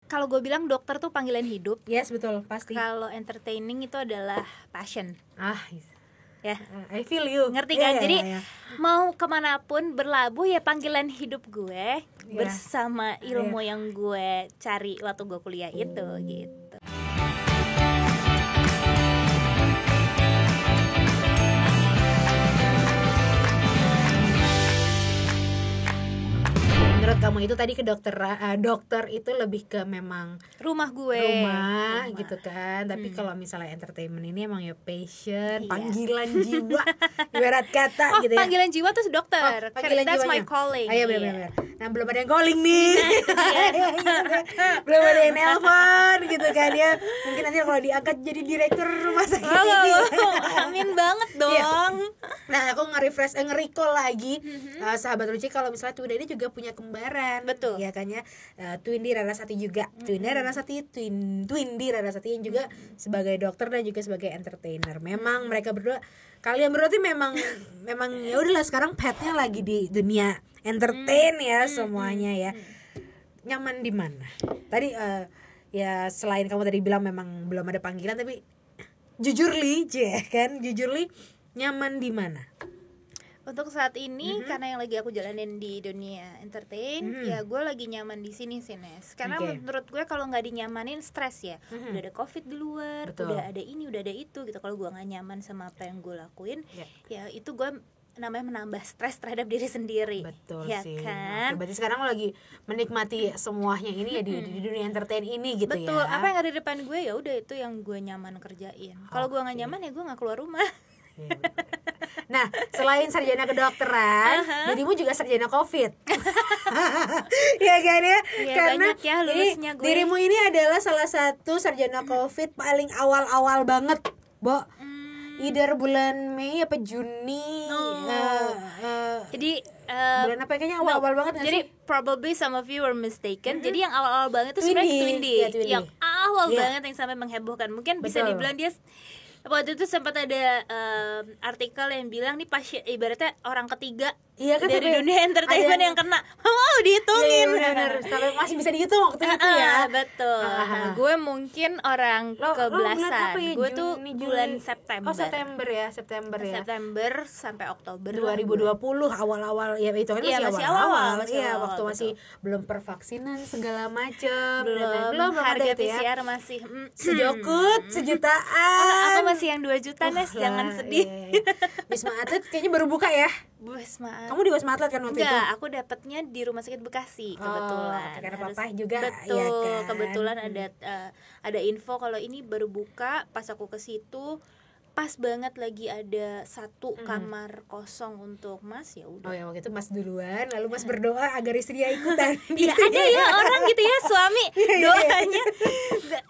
kalau gue bilang dokter tuh panggilan hidup. Yes, betul, pasti. Kalau entertaining itu adalah passion. Ya, I feel you. ngerti kan? Jadi mau kemanapun berlabuh ya panggilan hidup gue bersama ilmu yang gue cari waktu gue kuliah itu gitu. Menurut kamu itu tadi ke dokter itu lebih ke memang rumah gitu kan. Tapi kalau misalnya entertainment ini emang ya passion, panggilan jiwa ibarat kata gitu ya. Panggilan jiwa tuh dokter. That's my calling. Ayo benar-benar. Nah, belum ada yang calling nih. Belum ada yang nelpon gitu kan ya. Mungkin nanti kalau diangkat jadi direktur rumah sakit ini. Amin banget dong. Nah, aku nge-recall lagi sahabat Ruci kalau misalnya Tuda ini juga punya kembaran. Betul. Ya kan ya. Twindy Rarasati juga. Twindy Rarasati, Twindy Rarasati yang juga sebagai dokter dan juga sebagai entertainer. Memang mereka berdua, kalian berdua tuh memang ya udahlah sekarang petnya lagi di dunia entertain ya semuanya ya. Nyaman di mana? Tadi ya selain kamu tadi bilang memang belum ada panggilan, tapi jujur li nyaman di mana? Untuk saat ini karena yang lagi aku jalanin di dunia entertain, ya gue lagi nyaman di sini sih, Nes. Karena menurut gue kalau nggak dinyamanin stres ya. Udah ada COVID di luar, udah ada ini, udah ada itu gitu. Kalau gue nggak nyaman sama apa yang gue lakuin, ya itu gue namanya menambah stres terhadap diri sendiri. Betul ya sih. Kan? Oke, berarti sekarang lo lagi menikmati semuanya ini ya di dunia entertain ini gitu. Betul. Ya. Apa yang ada di depan gue ya udah itu yang gue nyaman kerjain. Kalau gue nggak nyaman ya gue nggak keluar rumah. Nah, selain sarjana kedokteran, dirimu juga sarjana COVID. Ya kan ya? Karena banyak ya lulusnya gue. Dirimu ini adalah salah satu sarjana COVID paling awal-awal banget, Bo. Either bulan Mei apa Juni. Jadi bulan apa kayaknya awal-awal banget. Jadi probably some of you were mistaken. Jadi yang awal-awal banget itu sebenarnya Twindy. Yang awal banget yang sampai menghebohkan. Mungkin bisa dibilang dia waktu itu sempat ada artikel yang bilang nih pasien ibaratnya orang ketiga kan, dari dunia entertainment yang kena. Dihitungin. Benar. Sampai masih bisa dihitung waktu itu ya. Betul. Nah, gue mungkin orang kebelasan. Gue tuh bulan September. September ya. September sampai Oktober 2020 awal-awal ya itu kan masih awal-awal. Iya, waktu masih belum pervaksinan segala macam. Belum harga PCR masih sejokut, sejutaan. Aku masih yang 2 juta, Nes, jangan sedih. Wisma Atlet kayaknya baru buka ya. Kamu di Wisma Atlet kan waktu itu? Enggak, aku dapatnya di Rumah Sakit Bekasi kebetulan. Karena papa juga. Betul, ya kan? kebetulan ada info kalau ini baru buka. Pas aku ke situ pas banget lagi ada 1 kamar kosong untuk Mas, ya udah. Oh ya, waktu itu Mas duluan, lalu Mas berdoa agar istrinya ikutan. Iya, ada ya orang gitu ya, suami doanya.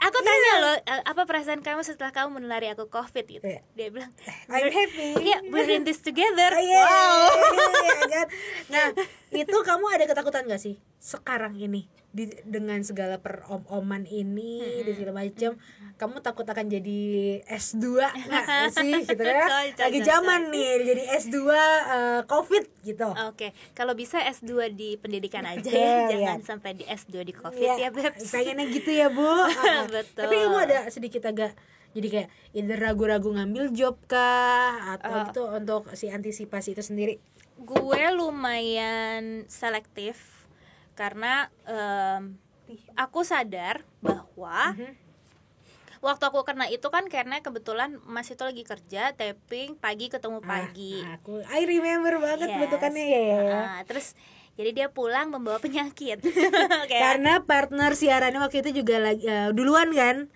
Aku tanya loh, apa perasaan kamu setelah kamu menulari aku COVID gitu. Dia bilang, I'm happy. Iya, we're in this together. Wow. Nah, itu kamu ada ketakutan gak sih sekarang ini dengan segala perom-oman ini dan segala macam? Kamu takut akan jadi S2 nggak sih gitu ya? Lagi zaman nih jadi S2 COVID gitu. Oke, kalau bisa S2 di pendidikan aja ya, jangan sampai di S2 di COVID ya, Beb. Pengennya gitu ya, Bu. Betul. Tapi kamu ada sedikit agak jadi kayak either ragu-ragu ngambil job kah atau gitu untuk si antisipasi itu sendiri? Gue lumayan selektif karena aku sadar bahwa waktu aku kena itu kan karena kebetulan Mas itu lagi kerja taping pagi ketemu pagi. I remember banget bentukannya ya. Terus jadi dia pulang membawa penyakit. Karena partner siarannya waktu itu juga lagi duluan kan?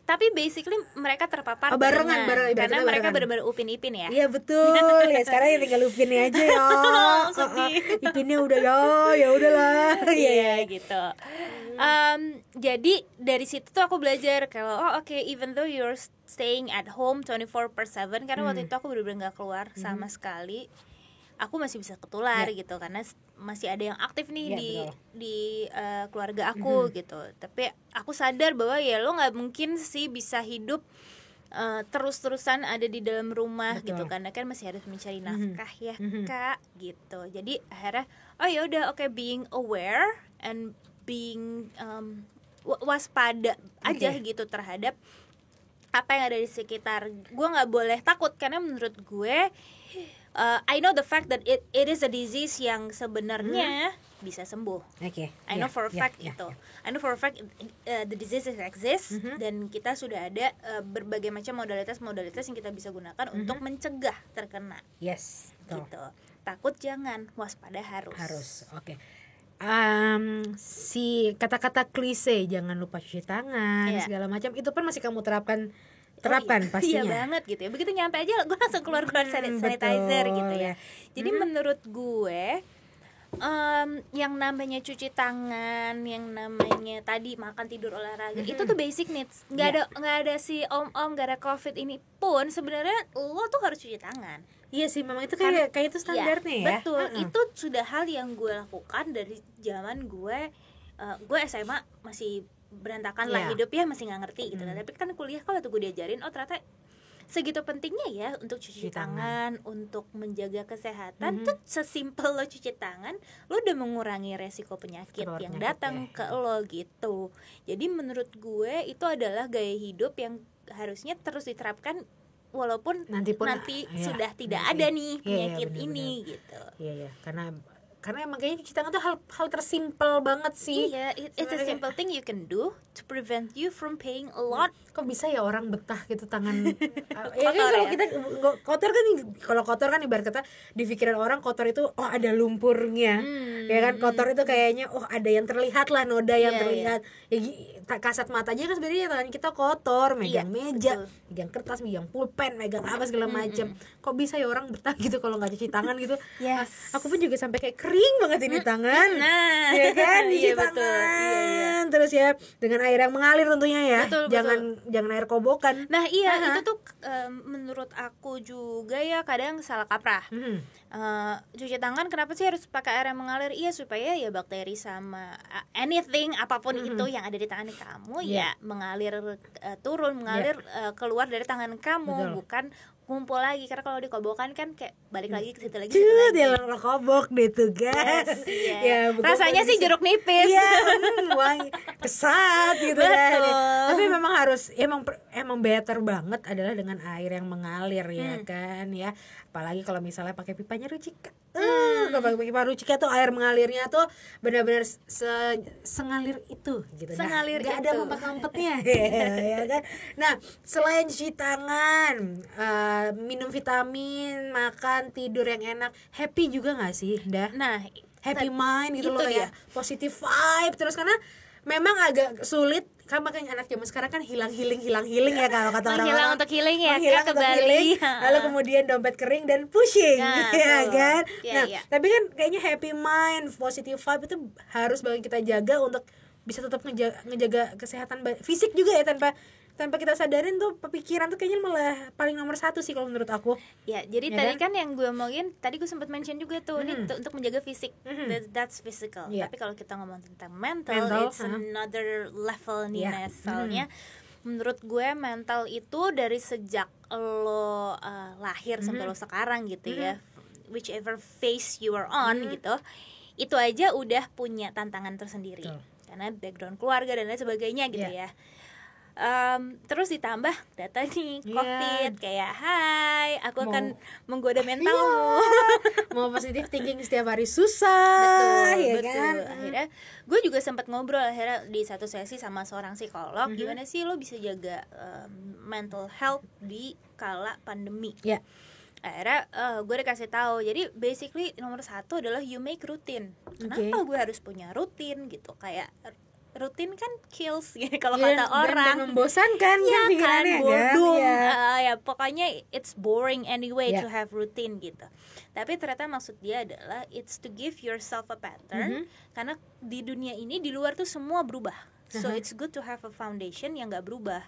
Tapi basically mereka terpapar barengan karena mereka benar-benar upin-ipin ya. Iya betul. Ya sekarang ya tinggal upinnya aja ya. Ipinnya udah ya udahlah. Iya gitu. Jadi dari situ tuh aku belajar kalau even though you're staying at home 24/7 karena waktu itu aku benar-benar nggak keluar sama sekali, aku masih bisa ketular gitu karena masih ada yang aktif nih di keluarga aku gitu. Tapi aku sadar bahwa ya lo nggak mungkin sih bisa hidup terus-terusan ada di dalam rumah gitu karena kan masih harus mencari nafkah ya Kak gitu. Jadi akhirnya being aware and being waspada aja gitu terhadap apa yang ada di sekitar. Gue nggak boleh takut karena menurut gue I know the fact that it is a disease yang sebenarnya bisa sembuh. I know for a fact itu. I know for a fact the disease exists dan kita sudah ada berbagai macam modalitas yang kita bisa gunakan untuk mencegah terkena. Yes. Gitu. Takut jangan, waspada harus. Oke. Si kata-kata klise jangan lupa cuci tangan segala macam itu pun masih kamu terapkan pastinya. Iya banget gitu ya. Begitu nyampe aja gue langsung keluar sanitizer gitu ya. Jadi menurut gue yang namanya cuci tangan, yang namanya tadi makan, tidur, olahraga itu tuh basic needs. Nggak ada si om-om gara COVID ini pun sebenarnya lo tuh harus cuci tangan. Iya sih, memang itu kayak itu standarnya ya. Betul, itu sudah hal yang gue lakukan dari zaman gue SMA masih berantakan lah hidup ya, masih nggak ngerti gitu. Tapi kan kuliah kalau tuh gue diajarin, oh ternyata segitu pentingnya ya untuk cuci tangan, untuk menjaga kesehatan. Tuh sesimpel lo cuci tangan, lo udah mengurangi resiko penyakit yang datang ke lo gitu. Jadi menurut gue itu adalah gaya hidup yang harusnya terus diterapkan walaupun nanti sudah tidak ada nih penyakit ini gitu. Iya, karena emang kayaknya cuci tangan tuh hal tersimpel banget sih. Iya, it's a simple thing you can do to prevent you from paying a lot. Kok bisa ya orang betah gitu tangan ya kan kalau kita kotor kan ibarat kata di pikiran orang kotor itu ada lumpurnya. Ya kan kotor itu kayaknya ada yang terlihat lah, noda yang terlihat. Ya kasat mata aja kan sebenarnya tangan kita kotor, megang meja, megang kertas, megang pulpen, megang apa segala macam. Kok bisa ya orang betah gitu kalau nggak cuci tangan gitu. Aku pun juga sampai kayak kering banget ini tangan. Ya kan, cuci tangan. Terus ya dengan air yang mengalir tentunya ya. Jangan air kobokan. Nah itu tuh menurut aku juga ya kadang salah kaprah. Cuci tangan kenapa sih harus pakai air yang mengalir? Iya supaya ya bakteri sama anything apapun itu yang ada di tangan kamu ya mengalir mengalir keluar dari tangan kamu. Bukan ngumpul lagi, karena kalau dikobokan kan kayak balik lagi ke situ lagi. Dia kobok deh tuh guys. Rasanya sih jeruk nipis. Wangi, kesat gitu kan. Tapi memang harus emang better banget adalah dengan air yang mengalir ya kan ya. Apalagi kalau misalnya pakai pipanya Rucika. Kalau pakai pipa Rucika tuh air mengalirnya tuh benar-benar sengalir itu gitu. Sengalir itu. Gak ada mampet-mampetnya ya kan. Nah, selain cuci tangan, minum vitamin, makan, tidur yang enak, happy juga gak sih, Dah? Nah, happy mind gitu loh ya. Positive vibe terus karena memang agak sulit kan, makanya anak zaman sekarang kan hilang healing ya kalau kata orang-orang. Menghilang untuk healing ya, ke Bali. Healing, lalu kemudian dompet kering dan pushing, ya kan. Tapi kan kayaknya happy mind, positive vibe itu harus banget kita jaga untuk bisa tetap ngejaga kesehatan fisik juga ya, tanpa kita sadarin tuh pikiran tuh kayaknya malah paling nomor satu sih kalau menurut aku. Ya, jadi tadi kan yang gue omongin, tadi gue sempat mention juga tuh ini untuk menjaga fisik. That's physical. Tapi kalau kita ngomong tentang mental it's another level nih, soalnya menurut gue mental itu dari sejak lo lahir sampai lo sekarang gitu ya, whichever phase you are on gitu, itu aja udah punya tantangan tersendiri. Karena background keluarga dan lain sebagainya gitu ya. Terus ditambah data nih COVID kayak hai aku akan menggoda mentalmu. Mau positif thinking setiap hari susah. Betul. Kan? Akhirnya gue juga sempat ngobrol akhirnya di satu sesi sama seorang psikolog, gimana sih lo bisa jaga mental health di kala pandemi. Akhirnya gue dikasih tahu, jadi basically nomor satu adalah you make routine. Kenapa gue harus punya rutin gitu, kayak rutin kan kills gitu kalau kata orang. Dan membosankan kan pikirannya bodoh. Kan? Ya pokoknya it's boring anyway to have routine gitu. Tapi ternyata maksud dia adalah it's to give yourself a pattern, karena di dunia ini di luar tuh semua berubah. So it's good to have a foundation yang gak berubah.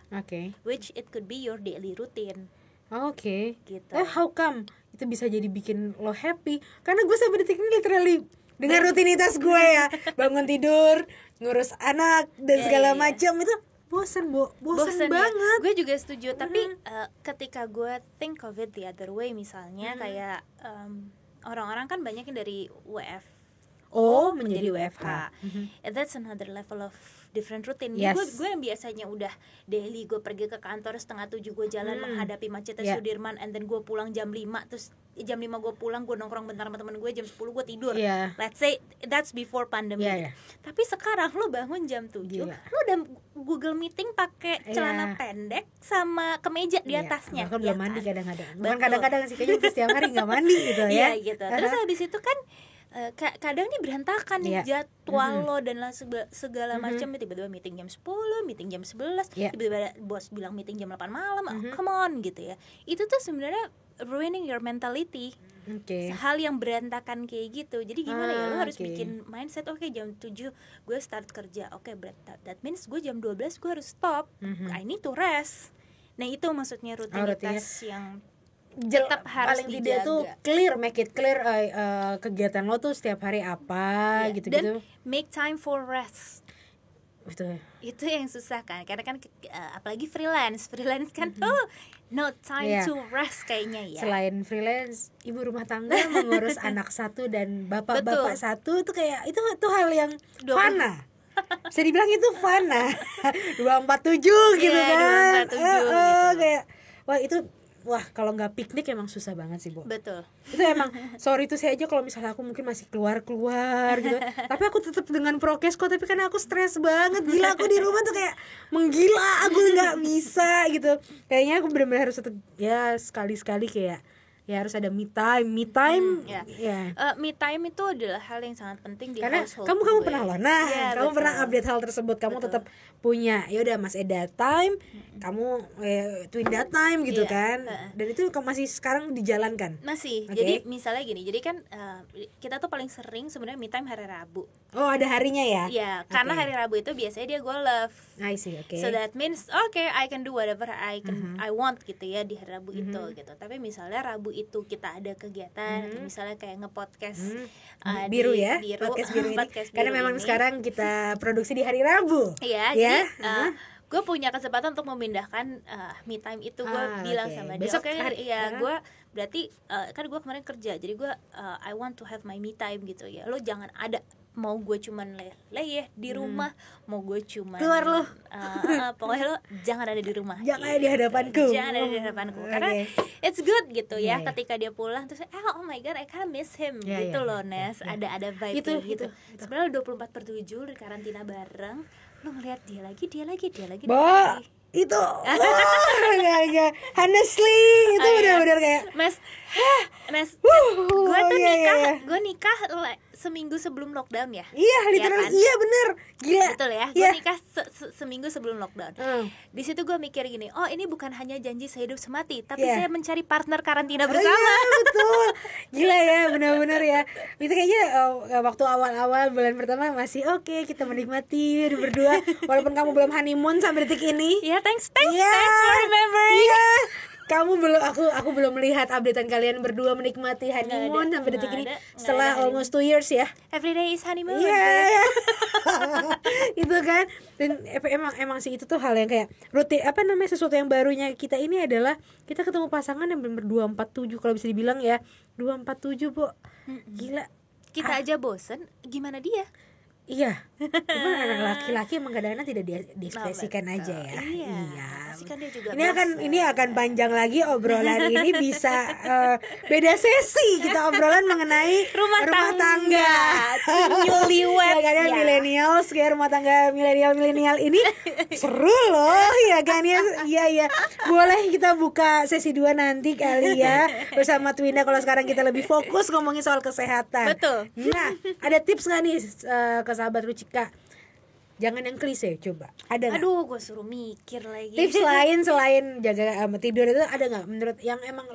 Which it could be your daily routine. Gitu. How come itu bisa jadi bikin lo happy? Karena gue sampai detik ini literally dengan rutinitas gue ya, bangun tidur, ngurus anak dan segala macam itu bosan banget. Gue juga setuju, tapi ketika gue think of it the other way, misalnya kayak orang-orang kan banyak yang dari WFO menjadi WFH. And that's another level of different routine. Yes. Gue yang biasanya udah daily gue pergi ke kantor 6:30 gue jalan menghadapi macetnya Sudirman, and then gue pulang jam 5, terus jam 5 gue pulang, gue nongkrong bentar sama temen gue, jam 10 gue tidur. Let's say that's before pandemic. Tapi sekarang lo bangun jam 7, lo udah Google Meeting pakai celana pendek sama kemeja di atasnya. Bahkan belum mandi kadang-kadang. Bukan kadang-kadang sih, kayaknya setiap hari nggak mandi gitu ya. Iya gitu. Terus habis itu kan kadang nih berantakan nih jadwal lo dan segala macam. Tiba-tiba meeting jam 10, meeting jam 11, tiba-tiba bos bilang meeting jam 8 malam. Come on gitu ya. Itu tuh sebenarnya ruining your mentality. Hal yang berantakan kayak gitu. Jadi gimana ya, lo harus bikin mindset, oke, jam 7 gue start kerja. Oke, that means gue jam 12 gue harus stop. I need to rest. Nah itu maksudnya rutinitas yang tetap harus paling dijaga. tidak tuh make it clear kegiatan lo tuh setiap hari apa gitu-gitu. Dan make time for rest. Betul. Itu yang susah kan, karena kan apalagi freelance kan no time to rest kayaknya ya. Selain freelance, ibu rumah tangga mengurus anak satu dan bapak-bapak satu, itu kayak itu hal yang fana. Bisa dibilang itu fana. 247 gitu kan. 247 gitu. Kayak wah kalau nggak piknik emang susah banget sih, Bu. Betul. Itu emang sorry tuh saya aja kalau misalnya aku mungkin masih keluar gitu. Tapi aku tetap dengan prokes kok, tapi kan aku stres banget. Gila, aku di rumah tuh kayak menggila, aku nggak bisa gitu. Kayaknya aku benar-benar harus tetap ya sekali-sekali kayak ya harus ada me time. Me time itu adalah hal yang sangat penting di karena household. Kamu pernah loh. Nah, kamu betul. pernah update hal tersebut. Kamu tetap punya ya udah Mas Eda time, kamu Twinda time gitu kan. Dan itu masih sekarang dijalankan. Masih. Jadi misalnya gini, jadi kan kita tuh paling sering sebenarnya me time hari Rabu. Oh, ada harinya ya? Iya, karena hari Rabu itu biasanya dia golf. I see, So that means I can do whatever I want gitu ya di hari Rabu itu gitu. Tapi misalnya Rabu itu kita ada kegiatan, misalnya kayak ngepodcast biru ya, podcast biru ini. Karena memang sekarang kita produksi di hari Rabu. Iya, jadi gue punya kesempatan untuk memindahkan me time itu. Gue bilang sama dia, gue berarti kan gue kemarin kerja, jadi gue I want to have my me time gitu ya. Lo jangan ada mau gue cuman leyeh di rumah, mau gue cuman keluar lo, pokoknya lo jangan ada di rumah, jangan ada di hadapanku, karena it's good gitu ya. Ketika dia pulang terus oh my god I kinda miss him gitu loh, Nes. Ada vibe itu, gitu. Sebenarnya 24/7 di karantina bareng, lo ngeliat dia lagi itu enggak honestly itu benar-benar kayak Mas gue tuh nikah seminggu sebelum lockdown ya. Iya, literally, iya bener, gila. Betul ya, gue nikah seminggu sebelum lockdown. Di situ gue mikir gini, oh ini bukan hanya janji sehidup semati, tapi saya mencari partner karantina bersama. Iya, betul, gila ya, benar-benar ya. Itu kayaknya waktu awal-awal bulan pertama masih oke, kita menikmati berdua, walaupun kamu belum honeymoon sampai detik ini. Ya, thanks for remembering. Iya. Kamu belum, aku belum melihat updatean kalian berdua menikmati honeymoon sampai detik ini setelah almost 2 years ya. Every day is honeymoon. Iya. Itu kan. Dan emang sih itu tuh hal yang kayak rutin, sesuatu yang barunya kita ini adalah kita ketemu pasangan yang benar-benar 247 kalau bisa dibilang ya. 247, Bu. Gila. Kita aja bosen, gimana dia? Iya, cuman anak laki-laki emang kadang-kadang tidak diekspresikan aja ya. Iya. Kan dia juga ini akan panjang lagi obrolan ini, bisa beda sesi kita obrolan mengenai rumah tangga. Newlyweds ya. Millennials kayak rumah tangga milenial ini seru loh ya kan ya. Iya. Boleh kita buka sesi 2 nanti kali ya bersama Twinda kalau sekarang kita lebih fokus ngomongin soal kesehatan. Betul. Nah, ada tips nggak nih sahabat Rucika? Jangan yang klise, coba. Ada nggak? Aduh, gue suruh mikir lagi. Tips lain selain jaga tidur itu ada nggak menurut yang emang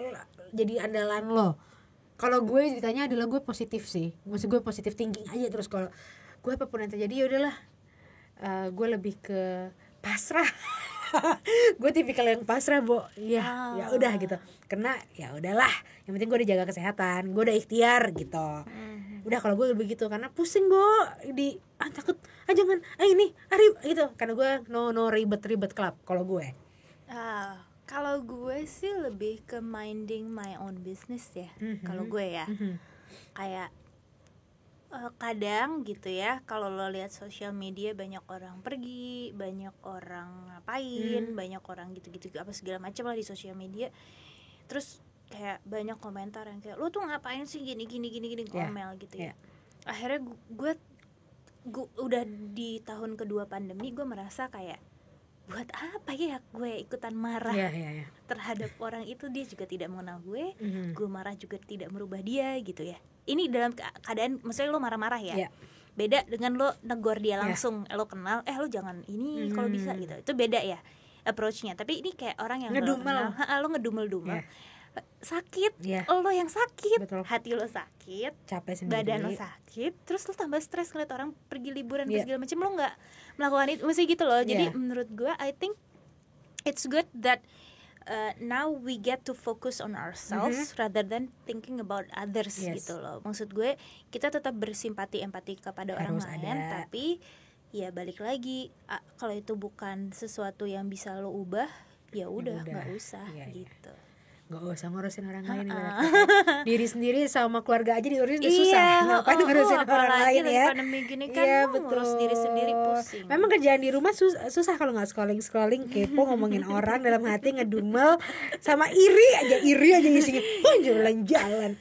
jadi andalan lo? Kalau gue ditanya adalah gue positif sih. Maksud gue positif thinking aja terus. Kalau gue apapun yang terjadi ya udahlah. Gue lebih ke pasrah. Gue tipikal yang pasrah, Bo. Ya udah gitu. Karena ya udahlah. Yang penting gue udah jaga kesehatan, gue udah ikhtiar gitu. Udah kalau gue lebih gitu, karena pusing, Bo. Takut jangan ini gitu. Karena gue no ribet club kalau gue. Kalau gue sih lebih ke minding my own business ya. Kalau gue ya. Kayak kadang gitu ya, kalau lo lihat sosial media banyak orang pergi, banyak orang ngapain, banyak orang gitu-gitu apa segala macam lah di sosial media. Terus kayak banyak komentar yang kayak lo tuh ngapain sih gini ngomel gitu ya. Akhirnya gue udah di tahun kedua pandemi, gue merasa kayak buat apa ya gue ikutan marah terhadap orang itu, dia juga tidak mengenal gue, gue marah juga tidak merubah dia gitu ya. Ini dalam keadaan maksudnya lo marah-marah ya, beda dengan lo negor dia langsung, lo kenal, lo jangan ini kalau bisa gitu, itu beda ya approach-nya. Tapi ini kayak orang yang ngedumel, lo ngedumel-dumel, sakit, lo yang sakit, betul. Hati lo sakit, capek sendiri, badan lo sakit, terus lo tambah stres ngeliat orang pergi liburan segala macam, lo nggak melakukan itu, mesti gitu loh. Jadi menurut gue, I think it's good that now we get to focus on ourselves rather than thinking about others gitu loh. Maksud gue, kita tetap bersimpati empati kepada orang lain, tapi ya balik lagi, kalau itu bukan sesuatu yang bisa lo ubah, ya udah nggak usah gitu. Nggak usah ngurusin orang lain, diri sendiri sama keluarga aja diurusin udah susah, ngapain ngurusin orang lain ya. Pandemi gini kan, ngurus diri sendiri pusing. Memang kerjaan di rumah susah kalau nggak scrolling kepo ngomongin orang dalam hati, ngedumel sama iri aja isinya, jalan-jalan.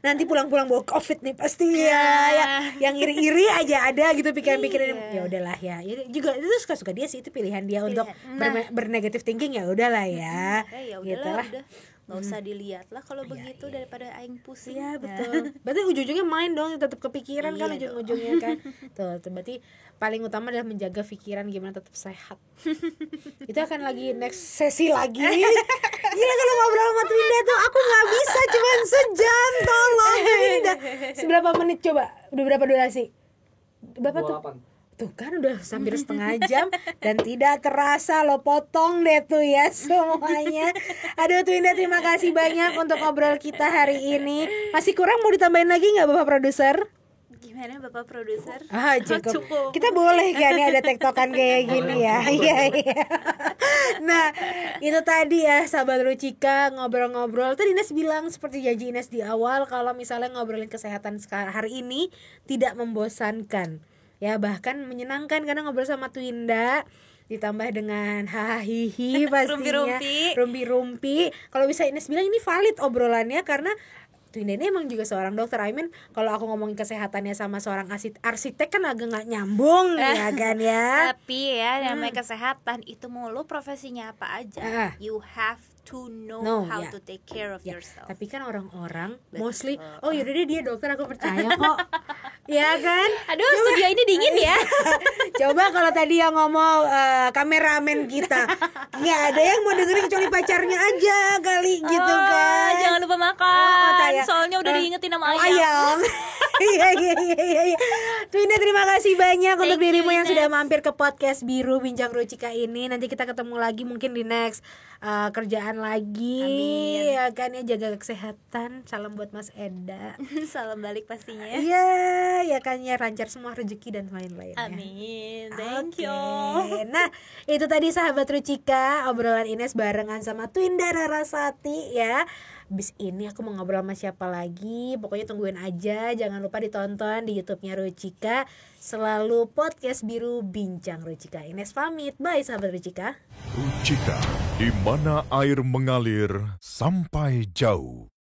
Nanti pulang-pulang bawa covid nih pasti ya. Yang iri-iri aja ada gitu pikiran-pikiran. Ya udahlah ya. Juga itu suka-suka dia sih, itu pilihan dia untuk bernegatif thinking, ya udahlah ya. Gitulah. Nggak usah dilihat lah kalau begitu, daripada aing pusing. Iya betul. Berarti ujung-ujungnya main dong, tetap kepikiran kan ujung-ujungnya kan. Tuh berarti paling utama adalah menjaga pikiran gimana tetap sehat. Itu akan lagi next sesi lagi. Gila kalau ngobrol sama Twinda tuh aku nggak bisa cuman sejam, tolong. Ini udah seberapa menit coba? Udah berapa durasi? Berapa 28. tuh? Tuh kan udah hampir setengah jam dan tidak terasa lo potong deh tuh ya semuanya. Aduh Twinda, terima kasih banyak untuk ngobrol kita hari ini. Masih kurang mau ditambahin lagi nggak Bapak Produser? Gimana Bapak Produser? Cukup. Kita boleh kan ya ada tektokan kayak gini ya. Iya. Nah itu tadi ya sahabat Rucika, ngobrol-ngobrol. Tadi Ines bilang seperti janji Ines di awal, kalau misalnya ngobrolin kesehatan hari ini tidak membosankan. Ya bahkan menyenangkan karena ngobrol sama Twinda, ditambah dengan hahihi pastinya, rumpi-rumpi. Kalau bisa Ines bilang ini valid obrolannya karena Twinda ini emang juga seorang dokter. I mean kalau aku ngomongin kesehatannya sama seorang arsitek kan agak nggak nyambung ya kan ya. Tapi ya namanya kesehatan itu mulu profesinya apa aja, you have to know how to take care of yourself. Tapi kan orang-orang mostly yaudah deh dia dokter, aku percaya kok. Ya kan? Aduh studio ini dingin ya. Coba kalau tadi yang ngomong kameramen kita, nggak ada yang mau dengerin kecuali pacarnya aja kali gitu kan. Jangan lupa makan, soalnya udah diingetin sama ayam. Iya. Twinda, terima kasih banyak untuk dirimu yang sudah mampir ke podcast Biru Bincang Rucika ini. Nanti kita ketemu lagi mungkin di next kerjaan lagi. Amin. Ya kan ya, jaga kesehatan. Salam buat Mas Eda. Salam balik pastinya. Iya, ya kan ya, lancar semua rezeki dan lain-lainnya. Amin. Thank you. Nah, itu tadi sahabat Rucika, obrolan Ines barengan sama Twinda Rarasati ya. Abis ini aku mau ngobrol sama siapa lagi, pokoknya tungguin aja. Jangan lupa ditonton di YouTube-nya Rucika. Selalu podcast Biru Bincang Rucika. Ines pamit, bye sahabat Rucika. Rucika, di mana air mengalir sampai jauh.